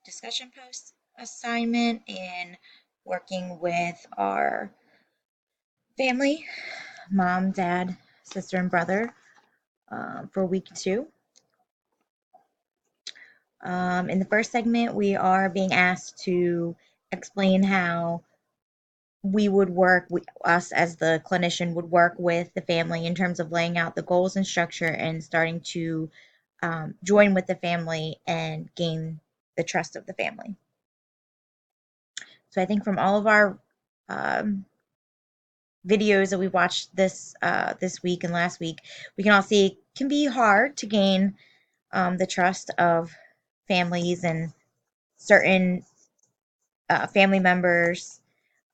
discussion post assignment in working with our family, mom, dad, sister, and brother, for week 2. In the first segment, we are being asked to explain how us as the clinician would work with the family in terms of laying out the goals and structure and starting to join with the family and gain the trust of the family. So I think from all of our um, videos that we watched this week and last week, we can all see it can be hard to gain the trust of families and certain family members.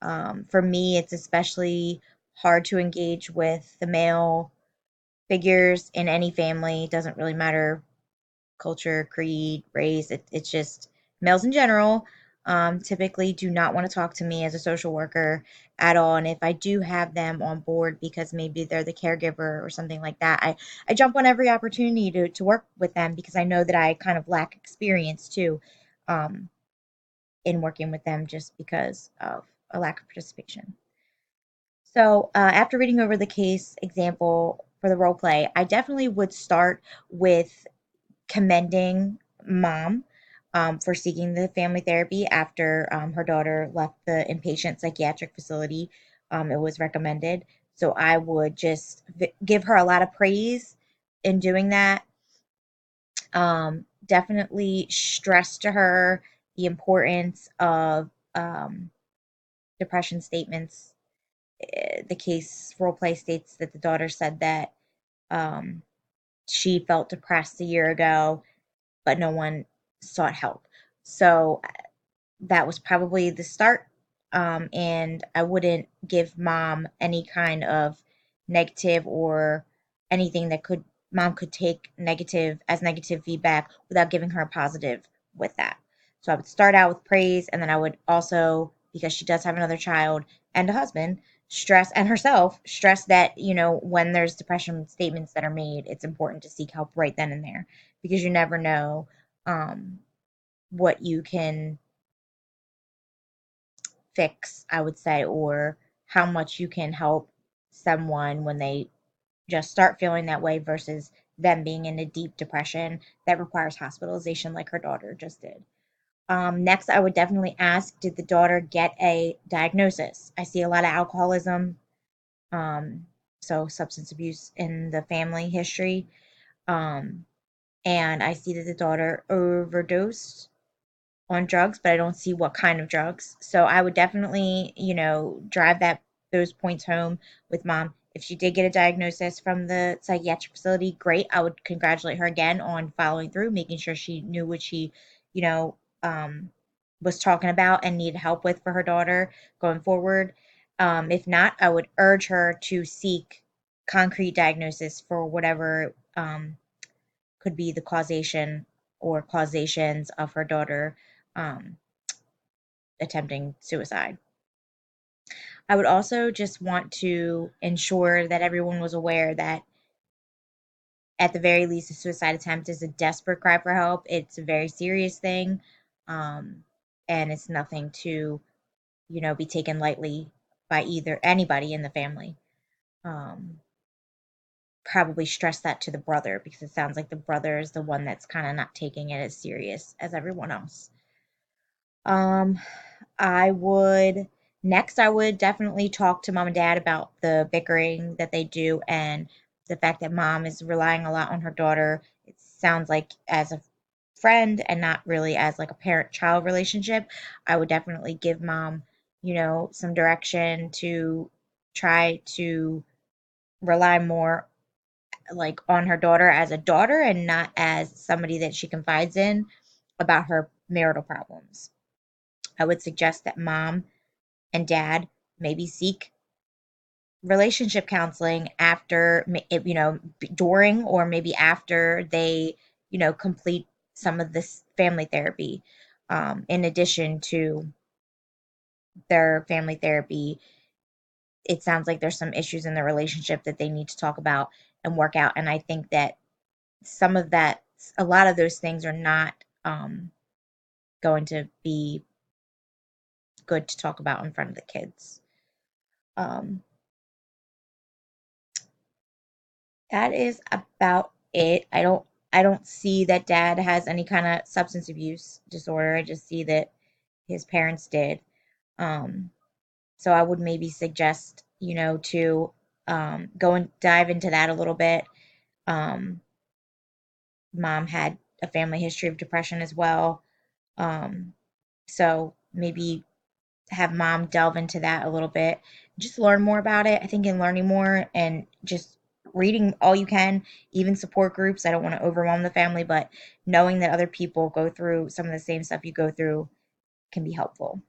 For me, it's especially hard to engage with the male figures in any family. It doesn't really matter culture, creed, race. It's just males in general typically do not want to talk to me as a social worker at all. And if I do have them on board because maybe they're the caregiver or something like that, I jump on every opportunity to work with them because I know that I kind of lack experience too um, in working with them just because of a lack of participation. So, after reading over the case example for the role play, I definitely would start with commending mom for seeking the family therapy after her daughter left the inpatient psychiatric facility. It was recommended. So I would just give her a lot of praise in doing that. Definitely stress to her the importance of um, depression statements. The case role play states that the daughter said that um, she felt depressed a year ago but no one sought help. So that was probably the start. And I wouldn't give mom any kind of negative or anything that mom could take negative feedback without giving her a positive with that. So I would start out with praise, and then I would also, because she does have another child and a husband, stress that, when there's depression statements that are made, it's important to seek help right then and there because you never know um, what you can fix, I would say, or how much you can help someone when they just start feeling that way versus them being in a deep depression that requires hospitalization, like her daughter just did. Next, I would definitely ask, did the daughter get a diagnosis? I see a lot of alcoholism, um, so substance abuse in the family history. Um, and I see that the daughter overdosed on drugs, but I don't see what kind of drugs. So I would definitely, drive those points home with mom. If she did get a diagnosis from the psychiatric facility, great. I would congratulate her again on following through, making sure she knew what she, you know, um, was talking about and needed help with for her daughter going forward. If not, I would urge her to seek concrete diagnosis for whatever could be the causation or causations of her daughter um, attempting suicide. I would also just want to ensure that everyone was aware that, at the very least, a suicide attempt is a desperate cry for help. It's a very serious thing, um, and it's nothing to, be taken lightly by either anybody in the family. Um, Probably stress that to the brother because it sounds like the brother is the one that's kind of not taking it as serious as everyone else. Um, I would I would definitely talk to mom and dad about the bickering that they do and the fact that mom is relying a lot on her daughter. It sounds like as a friend and not really as like a parent-child relationship. I would definitely give mom, some direction to try to rely more like on her daughter as a daughter and not as somebody that she confides in about her marital problems. I would suggest that mom and dad maybe seek relationship counseling after, during or maybe after they, complete some of this family therapy. In addition to their family therapy, it sounds like there's some issues in the relationship that they need to talk about and work out. And I think that some of that, a lot of those things are not going to be good to talk about in front of the kids. Um, that is about it. I don't see that dad has any kind of substance abuse disorder. I just see that his parents did. Um, so I would maybe suggest, to go and dive into that a little bit. Um, Mom had a family history of depression as well. Um, so maybe have mom delve into that a little bit, just learn more about it. I think in learning more and just reading all you can, even support groups. I don't want to overwhelm the family, but knowing that other people go through some of the same stuff you go through can be helpful.